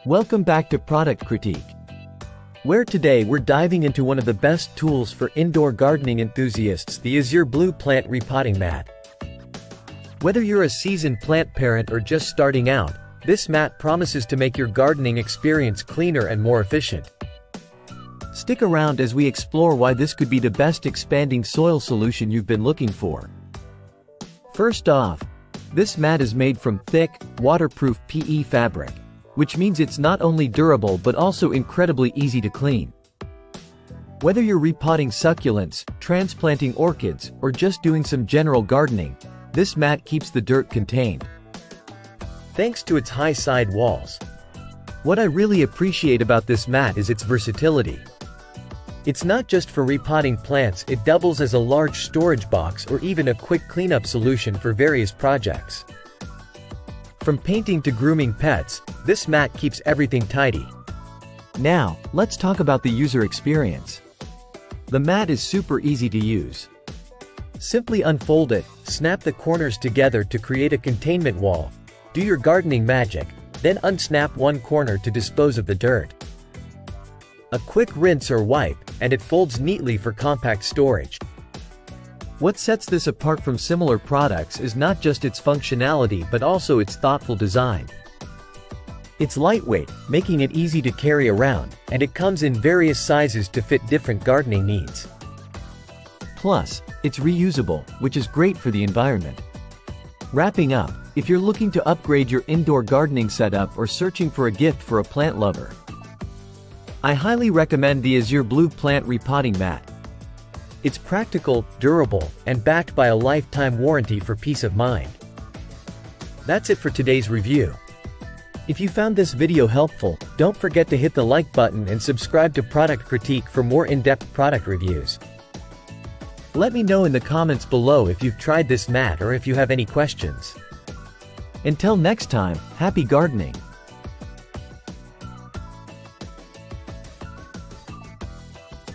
Welcome back to Product Critique, where today we're diving into one of the best tools for indoor gardening enthusiasts, the Azure Blue Plant Repotting Mat. Whether you're a seasoned plant parent or just starting out, this mat promises to make your gardening experience cleaner and more efficient. Stick around as we explore why this could be the best expanding soil solution you've been looking for. First off, this mat is made from thick, waterproof PE fabric, which means it's not only durable but also incredibly easy to clean. Whether you're repotting succulents, transplanting orchids, or just doing some general gardening, this mat keeps the dirt contained. Thanks to its high side walls. What I really appreciate about this mat is its versatility. It's not just for repotting plants, it doubles as a large storage box or even a quick cleanup solution for various projects. From painting to grooming pets, this mat keeps everything tidy. Now, let's talk about the user experience. The mat is super easy to use. Simply unfold it, snap the corners together to create a containment wall, do your gardening magic, then unsnap one corner to dispose of the dirt. A quick rinse or wipe, and it folds neatly for compact storage. What sets this apart from similar products is not just its functionality but also its thoughtful design. It's lightweight, making it easy to carry around, and it comes in various sizes to fit different gardening needs. Plus, it's reusable, which is great for the environment. Wrapping up, if you're looking to upgrade your indoor gardening setup or searching for a gift for a plant lover, I highly recommend the Azure Blue Plant Repotting Mat. It's practical, durable, and backed by a lifetime warranty for peace of mind. That's it for today's review. If you found this video helpful, don't forget to hit the like button and subscribe to Product Critique for more in-depth product reviews. Let me know in the comments below if you've tried this mat or if you have any questions. Until next time, happy gardening!